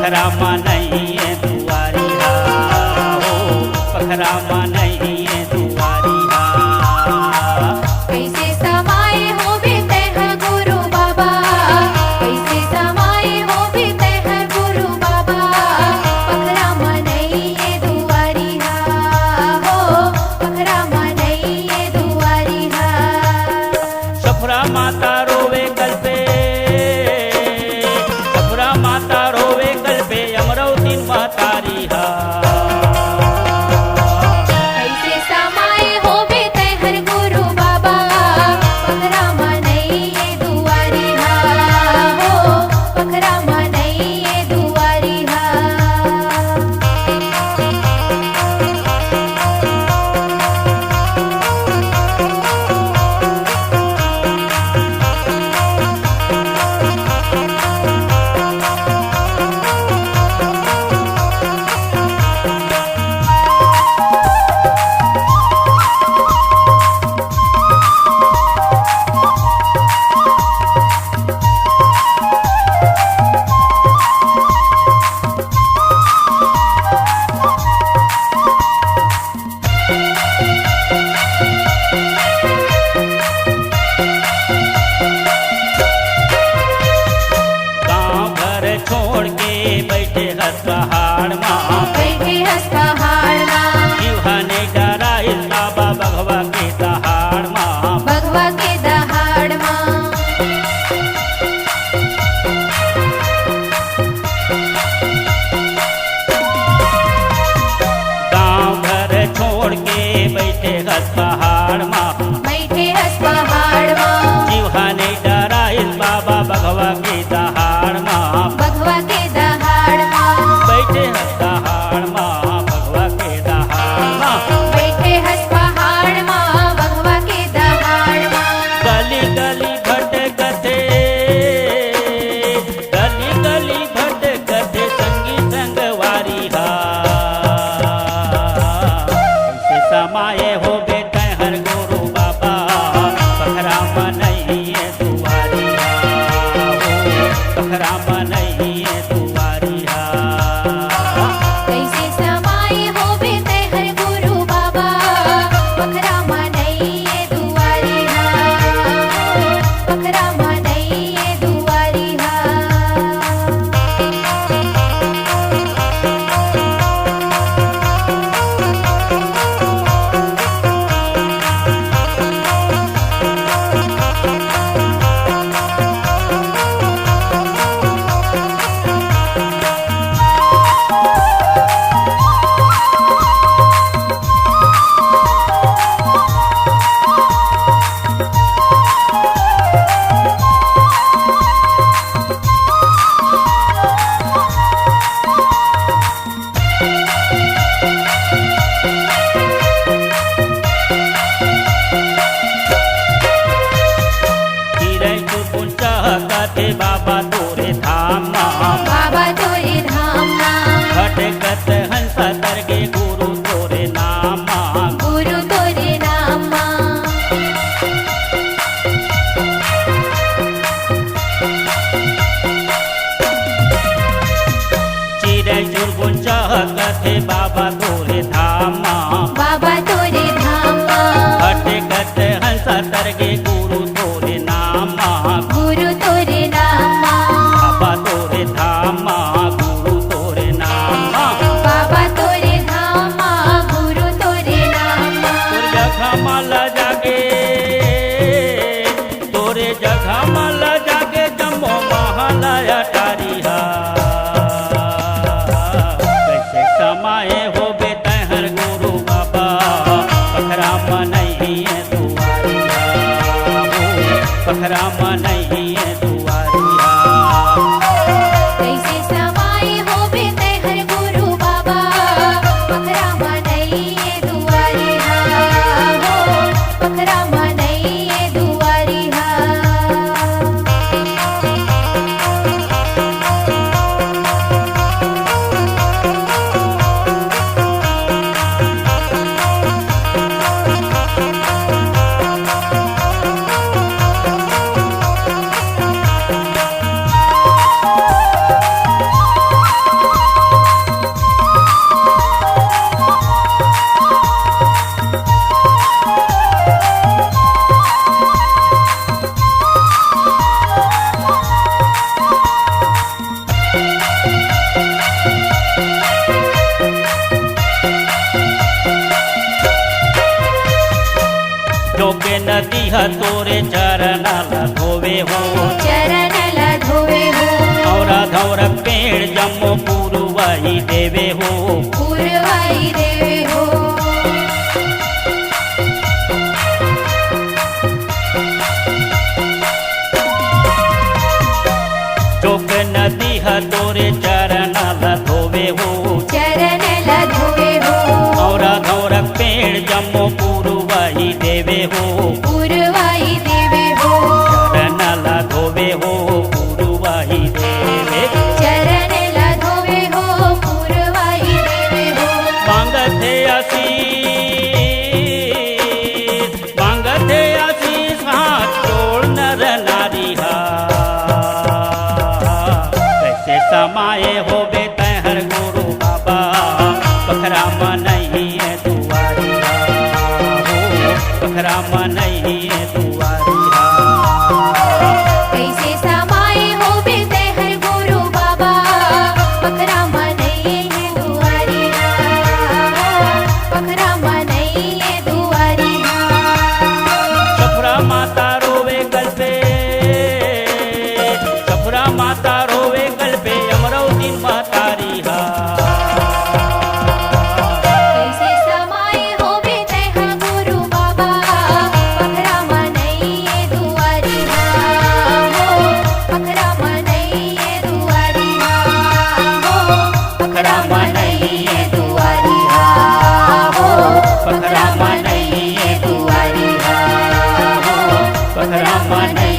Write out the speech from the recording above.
पखरा नहीं है दुआरी हो, पखरा नहीं है दुआरी। कैसे समाये हो बीते हैं गुरु बाबा, कैसे समाये हो बीते हैं गुरु बाबा। पखरा नहीं है दुआरी हो, पखरा नहीं है दुआरी। सफरा माता रोवे कल पे, सफरा माता रोवे कल पे अमरावती महतारी हा। कैसे समाये हो बीते हर गुरु बाबा, पखरा नहीं है दुआरी हो, पखरा नहीं है दुआरी। गाँव घर छोड़ के बैठे हस पहाड़ माँ, बैठे हंस पहाड़ माँ, जीवाने डरा इस बाबा भगवा के दहाड़ माँ। भगवा के दहाड़ माँ। गाँव घर छोड़ के बैठे हस पहाड़ माँ, बैठे हंस पहाड़ माँ, जीवाने डरा इस बाबा भगवा के दहाड़ माँ। भगवा के दहाड़ माँ, बैठे हस दहाड़ माँ, भगवा के दहाड़ माँ। बैठे हंस पहाड़ माँ, भगवा के दहाड़ माँ। गली गली भटकते, गली गली भटकते संगी संगवारी हा। कैसे समाये हो बेटे हर गुरु बाबा, पखरा नहीं है दुआरी हो, पखरा नहीं है दुआरी। कैसे समाये हो बीते हर गुरु बाबा, पखरा नहीं है दुआरी हो, पखरा नहीं है दुआरी। कथे बाबा तोरे धाम बाबा तोरे धाम भटकत हंस तरगे गुरु तोरे नाम। गुरु तोरे नाम चिड़ै चुरगुन कथे बाबा तोरे धाम बाबा तोरे धाम भटकत हंस तरगे गुरु तोरे नाम। गुरु तोरे नाम बाबा तोरे धाम गुरु तोरे नाम। बाबा तोरे धाम गुरु तोरे नाम। तोर जगह माला जागे, तोरे जगह माला जागे जम्मो महला अटारी हा। कैसे समाये हो बेटे हर गुरु बाबा, पखरा नहीं है दुआरी हा। हो चरण ल धोवे हो और धौर पेड़ जम्मो पुरवाई देवे हो पुरवाई देवे हो चोक नदी है तोरे चरण ल धोवे हो चरण ल धोवे हो और धौर पेड़ जम्मो पुरवाई देवे हो पुरवाई देवे हो चरण ल धोवे हो पुरवाई देवे चरण ल धोवे हो पुरवाई देवे हो मांगते आशीष हाथ जोड़ नर नारी हा कैसे समाये हो बेतहर गुरु बाबा पखरा नहीं है दुआरी हो पखरा नहीं है दुआरी कैसे समाये हो बेतहर गुरु बाबा पखरा मनई है दुआरी पखरा मनई है दुआरी सफरा माता रोवे गल पे सफरा माता रोवे गल पे अमरौ दिन महतारी हा कैसे समाये हो बेतहर गुरु बाबा पखरा मनई है दुआरी हो पखरा मनई है दुआरी हो पखरा मनई है दुआरी हो पखरा मनई है दुआरी हो पखरा मनई